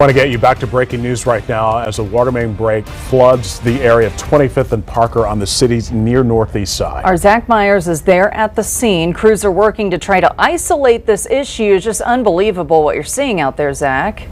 I want to get you back to breaking news right now as a water main break floods the area of 25th and Parker on the city's near northeast side. Our Zach Myers is there at the scene. Crews are working to try to isolate this issue. It's just unbelievable what you're seeing out there, Zach.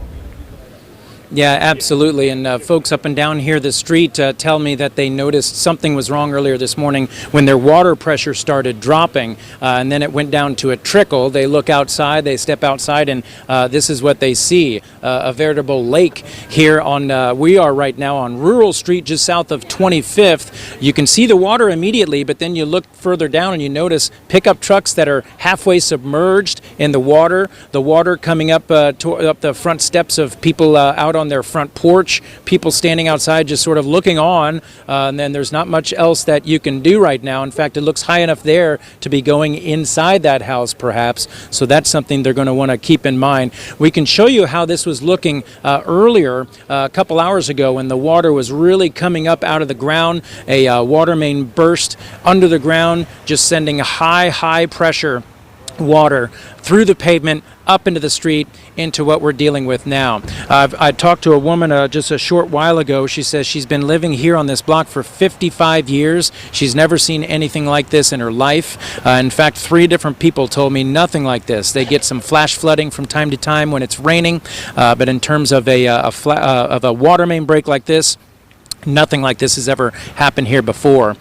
Yeah, absolutely. And folks up and down here the street tell me that they noticed something was wrong earlier this morning when their water pressure started dropping, and then it went down to a trickle. They look outside, they step outside, and this is what they see, a veritable lake here on, we are right now on Rural Street just south of 25th. You can see the water immediately, but then you look further down and you notice pickup trucks that are halfway submerged in the water coming up, up the front steps of people out on their front porch, people standing outside just sort of looking on, and then there's not much else that you can do right now. In fact, it looks high enough there to be going inside that house perhaps, so that's something they're going to want to keep in mind. We can show you how this was looking earlier, a couple hours ago, when the water was really coming up out of the ground. A water main burst under the ground, just sending high pressure water through the pavement, up into the street, into what we're dealing with now. I talked to a woman just a short while ago. She says she's been living here on this block for 55 years. She's never seen anything like this in her life. In fact, 3 different people told me nothing like this. They get some flash flooding from time to time when it's raining, but in terms of a water main break like this, nothing like this has ever happened here before.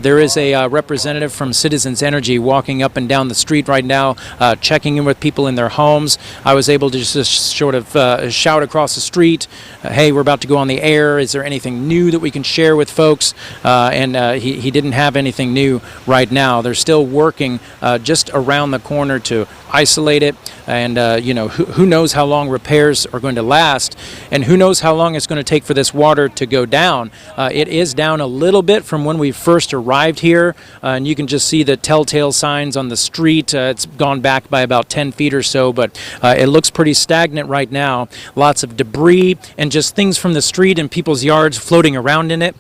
There is a representative from Citizens Energy walking up and down the street right now, checking in with people in their homes. I was able to just sort of shout across the street, hey, we're about to go on the air. Is there anything new that we can share with folks? And he didn't have anything new right now. They're still working just around the corner to isolate it, and you know, who knows how long repairs are going to last, and who knows how long it's going to take for this water to go down. It is down a little bit from when we first arrived here, and you can just see the telltale signs on the street. It's gone back by about 10 feet or so, but it looks pretty stagnant right now. Lots of debris and just things from the street and people's yards floating around in it.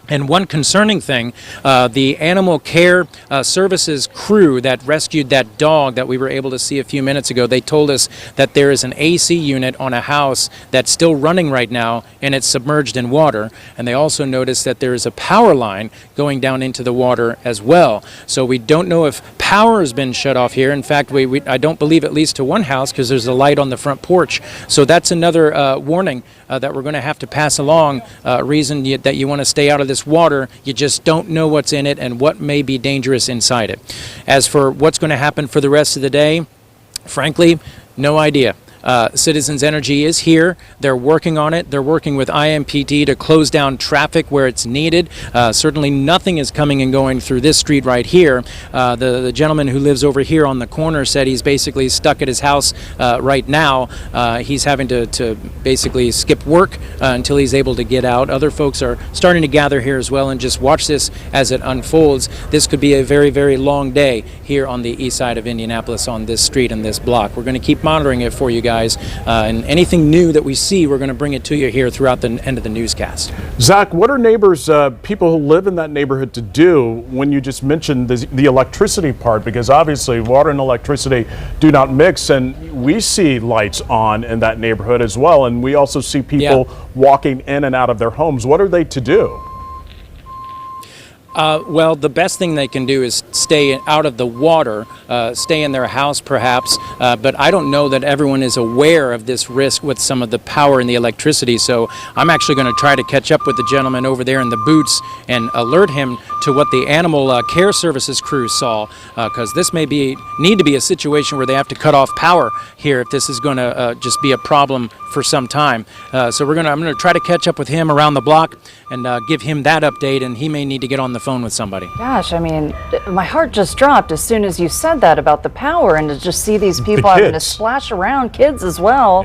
And one concerning thing, the animal care services crew that rescued that dog that we were able to see a few minutes ago, they told us that there is an AC unit on a house that's still running right now, and it's submerged in water. And they also noticed that there is a power line going down into the water as well. So we don't know if power has been shut off here. In fact, I don't believe at least to one house, because there's a light on the front porch. So that's another warning that we're going to have to pass along, reason that you want to stay out of this water. You just don't know what's in it and what may be dangerous inside it. As for what's going to happen for the rest of the day, frankly, no idea. Citizens Energy is here. They're working on it. They're working with IMPD to close down traffic where it's needed. Certainly nothing is coming and going through this street right here. The gentleman who lives over here on the corner said he's basically stuck at his house right now. He's having to basically skip work until he's able to get out. Other folks are starting to gather here as well and just watch this as it unfolds. This could be a very long day here on the east side of Indianapolis on this street and this block. We're going to keep monitoring it for you guys. And anything new that we see, we're going to bring it to you here throughout the end of the newscast. Zach, what are neighbors, people who live in that neighborhood, to do when you just mentioned the electricity part? Because obviously water and electricity do not mix, and we see lights on in that neighborhood as well, and we also see people walking in and out of their homes. What are they to do? Well, the best thing they can do is stay out of the water, stay in their house perhaps, but I don't know that everyone is aware of this risk with some of the power and the electricity, so I'm actually going to try to catch up with the gentleman over there in the boots and alert him to what the animal care services crew saw, because this may need to be a situation where they have to cut off power here if this is going to just be a problem for some time. So I'm going to try to catch up with him around the block and give him that update, and he may need to get on the phone with somebody. Gosh, I mean, my heart just dropped as soon as you said that about the power, and to just see these people having to splash around, kids as well.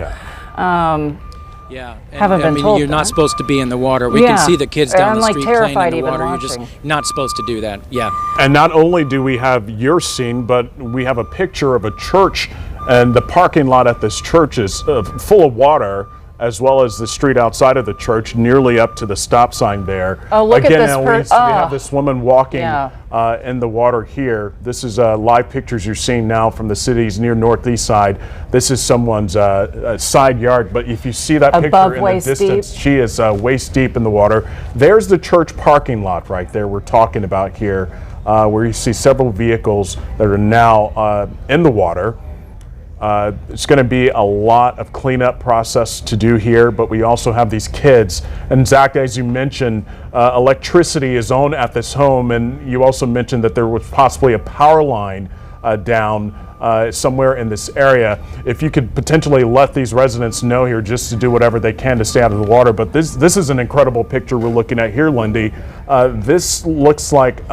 Yeah, haven't been told you're not supposed to be in the water. We can see the kids down the street playing in the water. Watching. You're just not supposed to do that. Yeah. And not only do we have your scene, but we have a picture of a church, and the parking lot at this church is full of water. as well as the street outside of the church, nearly up to the stop sign there. Oh, look at Again, this now we have this woman walking in the water here. This is live pictures you're seeing now from the city's near northeast side. This is someone's side yard, but if you see that picture in the distance, she is waist deep in the water. There's the church parking lot right there we're talking about here, where you see several vehicles that are now in the water. It's going to be a lot of cleanup process to do here, but we also have these kids. And Zach, as you mentioned, electricity is on at this home, and you also mentioned that there was possibly a power line down somewhere in this area. If you could potentially let these residents know here just to do whatever they can to stay out of the water. But this is an incredible picture we're looking at here, Lindy. This looks like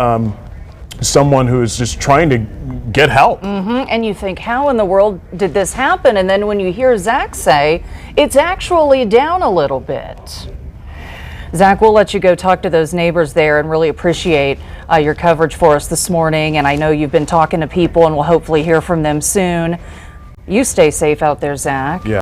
someone who is just trying to get help. And you think, how in the world did this happen? And then when you hear Zach say, it's actually down a little bit. Zach, we'll let you go talk to those neighbors there and really appreciate your coverage for us this morning. And I know you've been talking to people and we'll hopefully hear from them soon. You stay safe out there, Zach. Yeah.